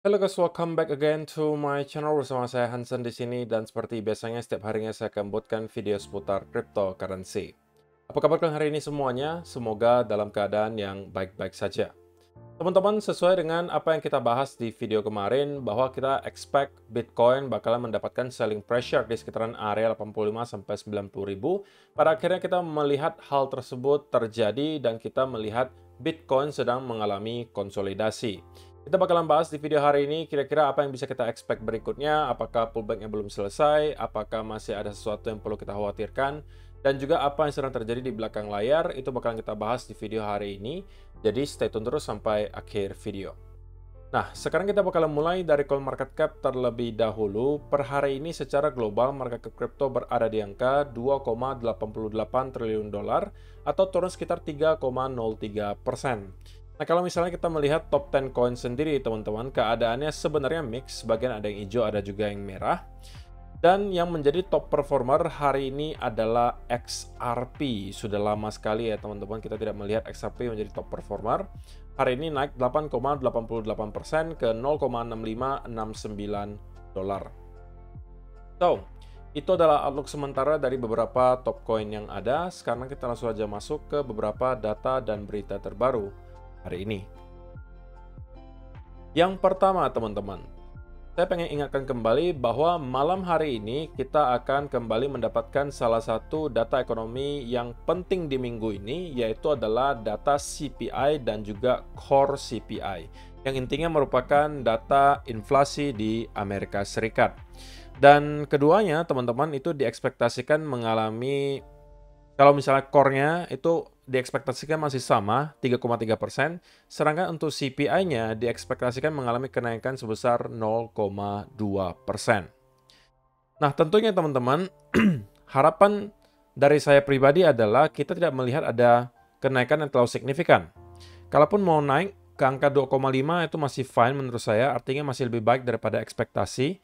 Halo guys, welcome back again to my channel bersama saya Hansen di sini dan seperti biasanya setiap harinya saya akan buatkan video seputar cryptocurrency. Apa kabar kalian hari ini semuanya? Semoga dalam keadaan yang baik-baik saja. Teman-teman, sesuai dengan apa yang kita bahas di video kemarin bahwa kita expect Bitcoin bakalan mendapatkan selling pressure di sekitaran area 85 sampai 90 ribu. Pada akhirnya kita melihat hal tersebut terjadi dan kita melihat Bitcoin sedang mengalami konsolidasi. Kita bakalan bahas di video hari ini kira-kira apa yang bisa kita expect berikutnya, apakah pullback-nya belum selesai, apakah masih ada sesuatu yang perlu kita khawatirkan, dan juga apa yang sedang terjadi di belakang layar, itu bakalan kita bahas di video hari ini. Jadi stay tune terus sampai akhir video. Nah, sekarang kita bakalan mulai dari coin market cap terlebih dahulu. Per hari ini secara global market cap crypto berada di angka 2,88 triliun dolar atau turun sekitar 3,03%. Nah, kalau misalnya kita melihat top 10 coin sendiri, teman-teman, keadaannya sebenarnya mix. Sebagian ada yang hijau, ada juga yang merah. Dan yang menjadi top performer hari ini adalah XRP. Sudah lama sekali ya, teman-teman, kita tidak melihat XRP menjadi top performer. Hari ini naik 8,88% ke 0,6569 dolar. So, itu adalah outlook sementara dari beberapa top coin yang ada. Sekarang kita langsung saja masuk ke beberapa data dan berita terbaru hari ini. Yang pertama, teman-teman, saya pengen ingatkan kembali bahwa malam hari ini kita akan kembali mendapatkan salah satu data ekonomi yang penting di minggu ini, yaitu adalah data CPI dan juga Core CPI, yang intinya merupakan data inflasi di Amerika Serikat. Dan keduanya, teman-teman, itu diekspektasikan mengalami, kalau misalnya core-nya itu diekspektasikan masih sama, 3,3%, sedangkan untuk CPI-nya diekspektasikan mengalami kenaikan sebesar 0,2%. Nah, tentunya teman-teman, harapan dari saya pribadi adalah kita tidak melihat ada kenaikan yang terlalu signifikan. Kalaupun mau naik ke angka 2,5 itu masih fine menurut saya, artinya masih lebih baik daripada ekspektasi.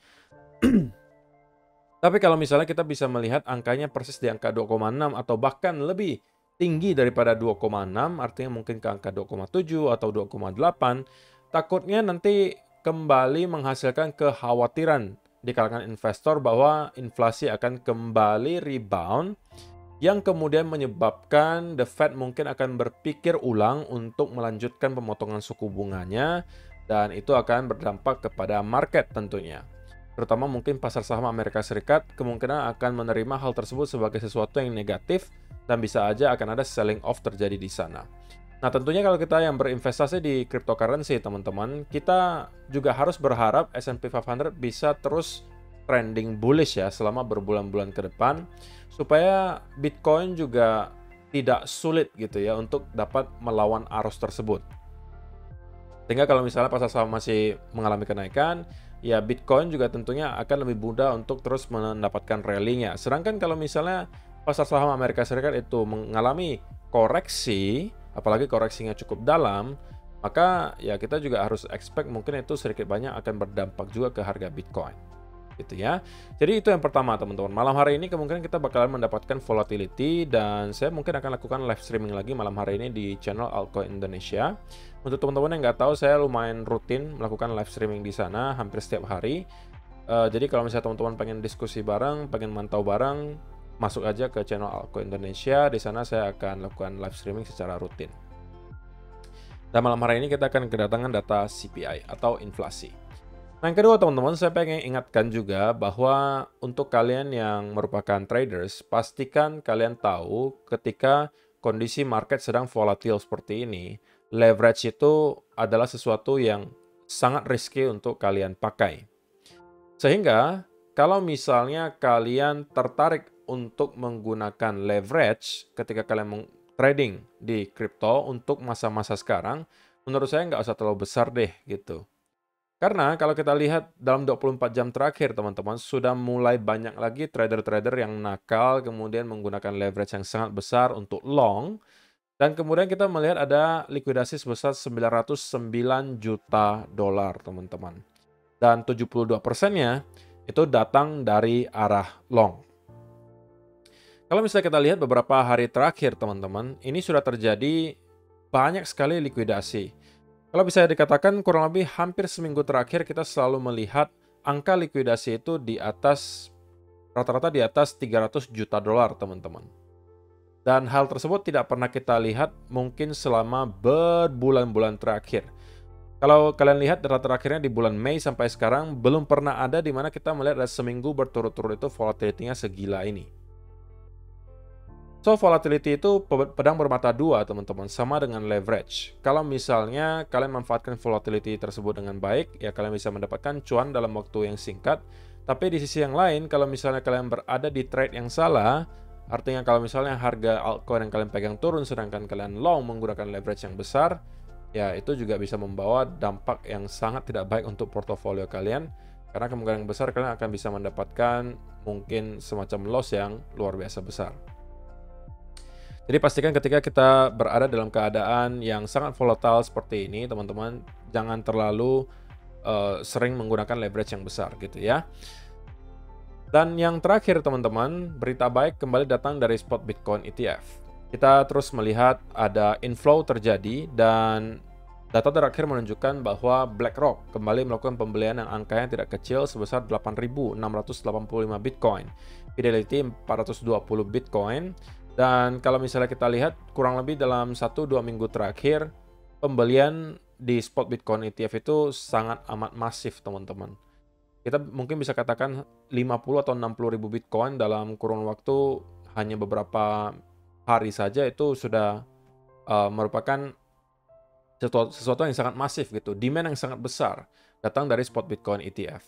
Tapi kalau misalnya kita bisa melihat angkanya persis di angka 2,6 atau bahkan lebih tinggi daripada 2,6, artinya mungkin ke angka 2,7 atau 2,8, takutnya nanti kembali menghasilkan kekhawatiran di kalangan investor bahwa inflasi akan kembali rebound, yang kemudian menyebabkan The Fed mungkin akan berpikir ulang untuk melanjutkan pemotongan suku bunganya, dan itu akan berdampak kepada market tentunya. Terutama mungkin pasar saham Amerika Serikat kemungkinan akan menerima hal tersebut sebagai sesuatu yang negatif dan bisa aja akan ada selling off terjadi di sana. Nah, tentunya kalau kita yang berinvestasi di cryptocurrency, teman-teman, kita juga harus berharap S&P 500 bisa terus trending bullish ya selama berbulan-bulan ke depan supaya Bitcoin juga tidak sulit gitu ya untuk dapat melawan arus tersebut. Sehingga kalau misalnya pasar saham masih mengalami kenaikan, ya Bitcoin juga tentunya akan lebih mudah untuk terus mendapatkan rally-nya. Sedangkan kalau misalnya pasar saham Amerika Serikat itu mengalami koreksi, apalagi koreksinya cukup dalam, maka ya kita juga harus expect mungkin itu sedikit banyak akan berdampak juga ke harga Bitcoin. Gitu ya. Jadi itu yang pertama, teman-teman. Malam hari ini kemungkinan kita bakalan mendapatkan volatility dan saya mungkin akan lakukan live streaming lagi malam hari ini di channel Altcoin Indonesia. Untuk teman-teman yang nggak tahu, saya lumayan rutin melakukan live streaming di sana hampir setiap hari. Jadi kalau misalnya teman-teman pengen diskusi bareng, pengen mantau bareng, masuk aja ke channel Altcoin Indonesia. Di sana saya akan lakukan live streaming secara rutin. Dan malam hari ini kita akan kedatangan data CPI atau inflasi. Nah, yang kedua, teman-teman, saya pengen ingatkan juga bahwa untuk kalian yang merupakan traders, pastikan kalian tahu ketika kondisi market sedang volatil seperti ini, leverage itu adalah sesuatu yang sangat risky untuk kalian pakai. Sehingga, kalau misalnya kalian tertarik untuk menggunakan leverage ketika kalian trading di crypto untuk masa-masa sekarang, menurut saya nggak usah terlalu besar deh gitu. Karena kalau kita lihat dalam 24 jam terakhir, teman-teman, sudah mulai banyak lagi trader-trader yang nakal, kemudian menggunakan leverage yang sangat besar untuk long, dan kemudian kita melihat ada likuidasi sebesar 909 juta dolar, teman-teman. Dan 72%-nya itu datang dari arah long. Kalau misalnya kita lihat beberapa hari terakhir, teman-teman, ini sudah terjadi banyak sekali likuidasi. Kalau bisa dikatakan kurang lebih hampir seminggu terakhir kita selalu melihat angka likuidasi itu di atas rata-rata di atas 300 juta dolar, teman-teman. Dan hal tersebut tidak pernah kita lihat mungkin selama berbulan-bulan terakhir. Kalau kalian lihat data terakhirnya di bulan Mei sampai sekarang, belum pernah ada di mana kita melihat ada seminggu berturut-turut itu volatility-nya segila ini. So, volatility itu pedang bermata dua, teman-teman, sama dengan leverage. Kalau misalnya kalian manfaatkan volatility tersebut dengan baik, ya kalian bisa mendapatkan cuan dalam waktu yang singkat. Tapi di sisi yang lain, kalau misalnya kalian berada di trade yang salah, artinya kalau misalnya harga altcoin yang kalian pegang turun, sedangkan kalian long menggunakan leverage yang besar, ya itu juga bisa membawa dampak yang sangat tidak baik untuk portofolio kalian. Karena kemungkinan besar kalian akan bisa mendapatkan mungkin semacam loss yang luar biasa besar. Jadi pastikan ketika kita berada dalam keadaan yang sangat volatile seperti ini, teman-teman, jangan terlalu sering menggunakan leverage yang besar gitu ya. Dan yang terakhir, teman-teman, berita baik kembali datang dari spot Bitcoin ETF. Kita terus melihat ada inflow terjadi dan data terakhir menunjukkan bahwa BlackRock kembali melakukan pembelian yang angkanya tidak kecil sebesar 8.685 Bitcoin. Fidelity 420 Bitcoin. Dan kalau misalnya kita lihat kurang lebih dalam 1-2 minggu terakhir, pembelian di spot Bitcoin ETF itu sangat amat masif, teman-teman. Kita mungkin bisa katakan 50 atau 60 ribu Bitcoin dalam kurun waktu hanya beberapa hari saja itu sudah merupakan sesuatu yang sangat masif gitu. Demand yang sangat besar datang dari spot Bitcoin ETF.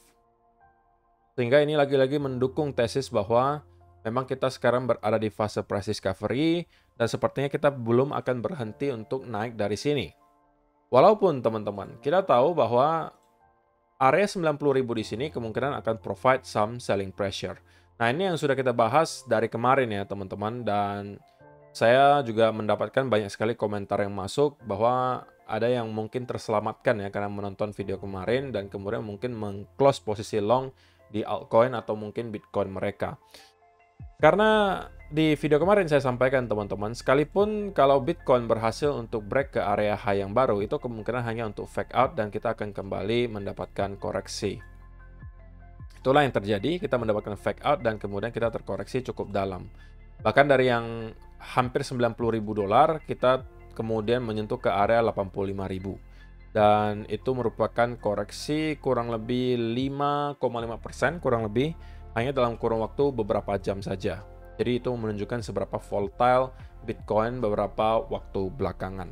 Sehingga ini lagi-lagi mendukung tesis bahwa memang kita sekarang berada di fase price discovery dan sepertinya kita belum akan berhenti untuk naik dari sini. Walaupun teman-teman, kita tahu bahwa area 90.000 di sini kemungkinan akan provide some selling pressure. Nah, ini yang sudah kita bahas dari kemarin ya teman-teman, dan saya juga mendapatkan banyak sekali komentar yang masuk bahwa ada yang mungkin terselamatkan ya karena menonton video kemarin dan kemudian mungkin meng-close posisi long di altcoin atau mungkin Bitcoin mereka. Karena di video kemarin saya sampaikan teman-teman, sekalipun kalau Bitcoin berhasil untuk break ke area high yang baru, itu kemungkinan hanya untuk fake out dan kita akan kembali mendapatkan koreksi. Itulah yang terjadi, kita mendapatkan fake out dan kemudian kita terkoreksi cukup dalam. Bahkan dari yang hampir 90.000 dolar, kita kemudian menyentuh ke area 85.000. Dan itu merupakan koreksi kurang lebih 5,5%, kurang lebih, hanya dalam kurun waktu beberapa jam saja. Jadi itu menunjukkan seberapa volatile Bitcoin beberapa waktu belakangan.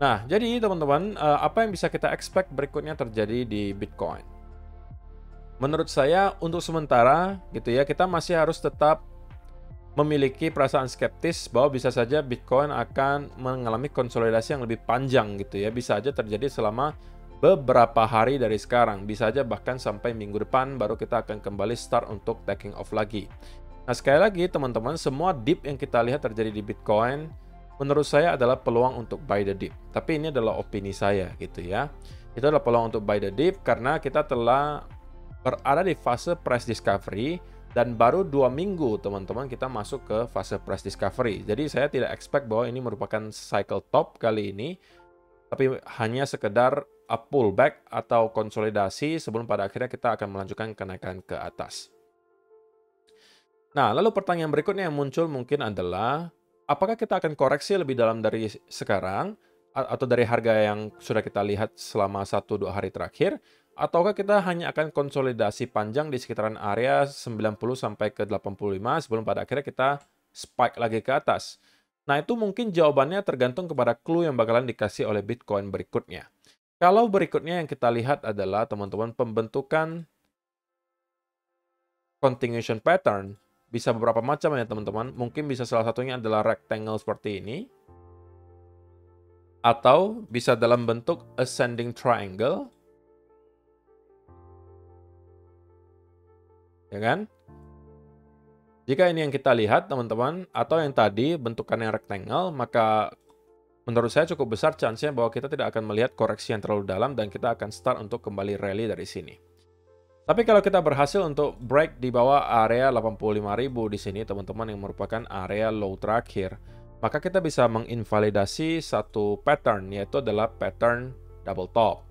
Nah, jadi teman-teman, apa yang bisa kita expect berikutnya terjadi di Bitcoin? Menurut saya, untuk sementara gitu ya, kita masih harus tetap memiliki perasaan skeptis bahwa bisa saja Bitcoin akan mengalami konsolidasi yang lebih panjang gitu ya. Bisa aja terjadi selama beberapa hari dari sekarang, bisa aja bahkan sampai minggu depan baru kita akan kembali start untuk taking off lagi. Nah, sekali lagi teman-teman, semua dip yang kita lihat terjadi di Bitcoin menurut saya adalah peluang untuk buy the dip. Tapi ini adalah opini saya gitu ya. Itu adalah peluang untuk buy the dip karena kita telah berada di fase price discovery dan baru 2 minggu teman-teman kita masuk ke fase price discovery. Jadi saya tidak expect bahwa ini merupakan cycle top kali ini, tapi hanya sekedar a pullback atau konsolidasi sebelum pada akhirnya kita akan melanjutkan kenaikan ke atas. Nah, lalu pertanyaan berikutnya yang muncul mungkin adalah, apakah kita akan koreksi lebih dalam dari sekarang, atau dari harga yang sudah kita lihat selama 1-2 hari terakhir, ataukah kita hanya akan konsolidasi panjang di sekitaran area 90 sampai ke 85 sebelum pada akhirnya kita spike lagi ke atas? Nah, itu mungkin jawabannya tergantung kepada clue yang bakalan dikasih oleh Bitcoin berikutnya. Kalau berikutnya yang kita lihat adalah teman-teman pembentukan continuation pattern, bisa beberapa macam ya teman-teman. Mungkin bisa salah satunya adalah rectangle seperti ini, atau bisa dalam bentuk ascending triangle, ya kan? Jika ini yang kita lihat teman-teman, atau yang tadi bentukannya rectangle, maka menurut saya cukup besar chance-nya bahwa kita tidak akan melihat koreksi yang terlalu dalam dan kita akan start untuk kembali rally dari sini. Tapi kalau kita berhasil untuk break di bawah area 85.000 di sini teman-teman yang merupakan area low terakhir, maka kita bisa menginvalidasi satu pattern, yaitu adalah pattern double top.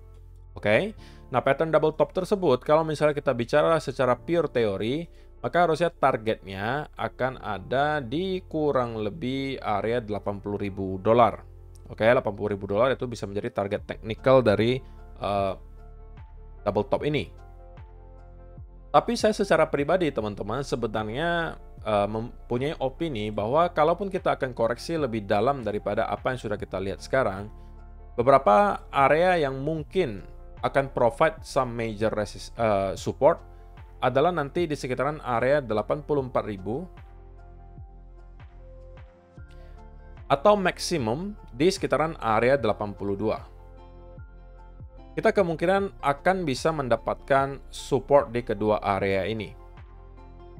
Oke, nah pattern double top tersebut, kalau misalnya kita bicara secara pure teori, maka harusnya targetnya akan ada di kurang lebih area $80.000. Oke, $80.000 itu bisa menjadi target technical dari double top ini. Tapi saya secara pribadi teman-teman sebenarnya mempunyai opini bahwa kalaupun kita akan koreksi lebih dalam daripada apa yang sudah kita lihat sekarang, beberapa area yang mungkin akan provide some major support adalah nanti di sekitaran area 84.000 atau maksimum di sekitaran area 82. Kita kemungkinan akan bisa mendapatkan support di kedua area ini.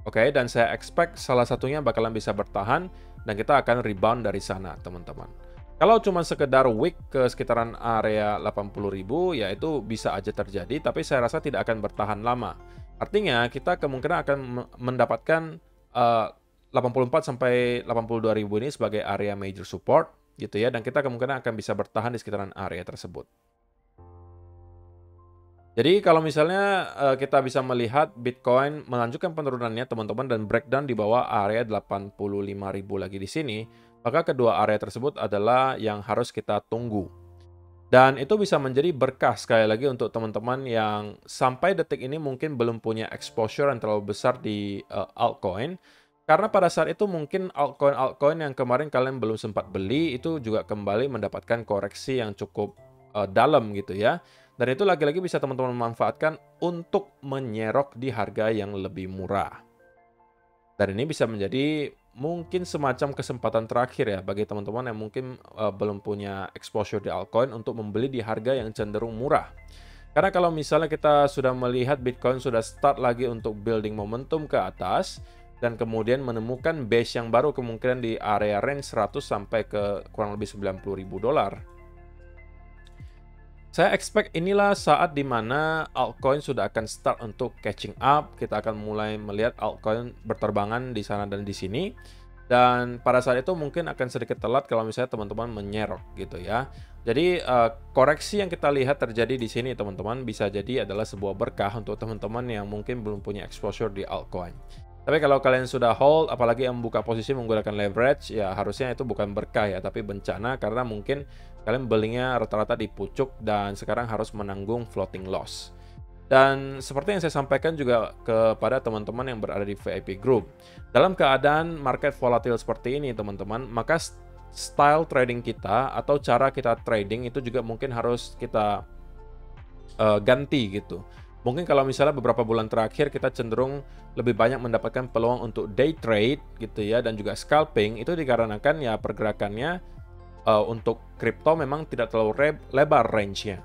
Oke, dan saya expect salah satunya bakalan bisa bertahan dan kita akan rebound dari sana, teman-teman. Kalau cuma sekedar weak ke sekitaran area 80.000, ya itu bisa aja terjadi, tapi saya rasa tidak akan bertahan lama. Artinya, kita kemungkinan akan mendapatkan 84 sampai 82.000 ini sebagai area major support, gitu ya, dan kita kemungkinan akan bisa bertahan di sekitaran area tersebut. Jadi kalau misalnya kita bisa melihat Bitcoin melanjutkan penurunannya teman-teman dan breakdown di bawah area 85.000 lagi di sini, maka kedua area tersebut adalah yang harus kita tunggu. Dan itu bisa menjadi berkah sekali lagi untuk teman-teman yang sampai detik ini mungkin belum punya exposure yang terlalu besar di altcoin. Karena pada saat itu mungkin altcoin yang kemarin kalian belum sempat beli itu juga kembali mendapatkan koreksi yang cukup dalam gitu ya. Dan itu lagi-lagi bisa teman-teman manfaatkan untuk menyerok di harga yang lebih murah. Dan ini bisa menjadi mungkin semacam kesempatan terakhir ya bagi teman-teman yang mungkin belum punya exposure di altcoin untuk membeli di harga yang cenderung murah. Karena kalau misalnya kita sudah melihat Bitcoin sudah start lagi untuk building momentum ke atas dan kemudian menemukan base yang baru kemungkinan di area range 100 sampai ke kurang lebih $90.000. Saya expect inilah saat dimana altcoin sudah akan start untuk catching up. Kita akan mulai melihat altcoin berterbangan di sana dan di sini. Dan pada saat itu mungkin akan sedikit telat kalau misalnya teman-teman menyerok gitu ya. Jadi koreksi yang kita lihat terjadi di sini teman-teman bisa jadi adalah sebuah berkah untuk teman-teman yang mungkin belum punya exposure di altcoin. Tapi kalau kalian sudah hold, apalagi yang membuka posisi menggunakan leverage, ya harusnya itu bukan berkah ya, tapi bencana karena mungkin kalian belinya rata-rata di pucuk dan sekarang harus menanggung floating loss. Dan seperti yang saya sampaikan juga kepada teman-teman yang berada di VIP Group, dalam keadaan market volatile seperti ini teman-teman, maka style trading kita atau cara kita trading itu juga mungkin harus kita ganti gitu. Mungkin kalau misalnya beberapa bulan terakhir kita cenderung lebih banyak mendapatkan peluang untuk day trade gitu ya dan juga scalping, itu dikarenakan ya pergerakannya untuk kripto memang tidak terlalu lebar range-nya.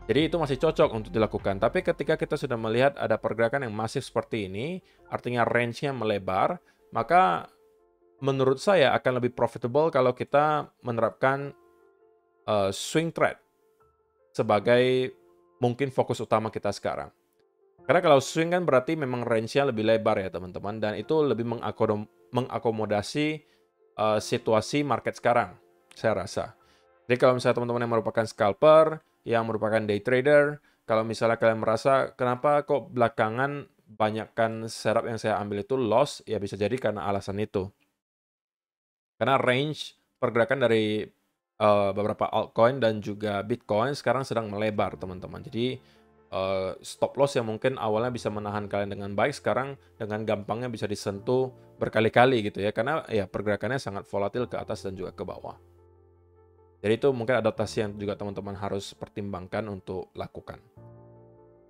Jadi itu masih cocok untuk dilakukan. Tapi ketika kita sudah melihat ada pergerakan yang masif seperti ini, artinya range-nya melebar, maka menurut saya akan lebih profitable kalau kita menerapkan swing trade sebagai mungkin fokus utama kita sekarang. Karena kalau swing kan berarti memang range-nya lebih lebar ya teman-teman, dan itu lebih mengakomodasi situasi market sekarang, saya rasa. Jadi kalau misalnya teman-teman yang merupakan scalper, yang merupakan day trader, kalau misalnya kalian merasa kenapa kok belakangan banyakkan setup yang saya ambil itu loss, ya bisa jadi karena alasan itu. Karena range pergerakan dari beberapa altcoin dan juga Bitcoin sekarang sedang melebar teman-teman. Jadi stop loss yang mungkin awalnya bisa menahan kalian dengan baik, sekarang dengan gampangnya bisa disentuh berkali-kali gitu ya, karena ya pergerakannya sangat volatil ke atas dan juga ke bawah. Jadi itu mungkin adaptasi yang juga teman-teman harus pertimbangkan untuk lakukan.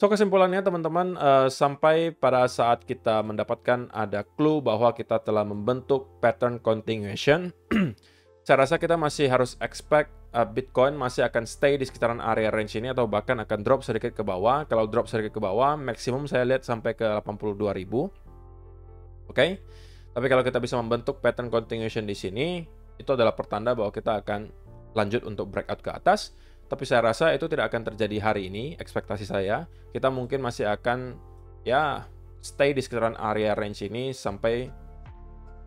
So kesimpulannya teman-teman, sampai pada saat kita mendapatkan ada clue bahwa kita telah membentuk pattern continuation, saya rasa kita masih harus expect Bitcoin masih akan stay di sekitaran area range ini atau bahkan akan drop sedikit ke bawah. Kalau drop sedikit ke bawah, maksimum saya lihat sampai ke 82.000. Oke. Tapi kalau kita bisa membentuk pattern continuation di sini, itu adalah pertanda bahwa kita akan lanjut untuk breakout ke atas. Tapi saya rasa itu tidak akan terjadi hari ini, ekspektasi saya. Kita mungkin masih akan ya stay di sekitaran area range ini sampai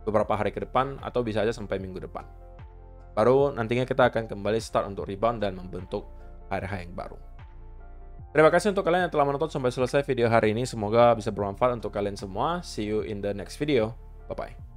beberapa hari ke depan atau bisa aja sampai minggu depan. Baru nantinya kita akan kembali start untuk rebound dan membentuk high yang baru. Terima kasih untuk kalian yang telah menonton sampai selesai video hari ini. Semoga bisa bermanfaat untuk kalian semua. See you in the next video. Bye-bye.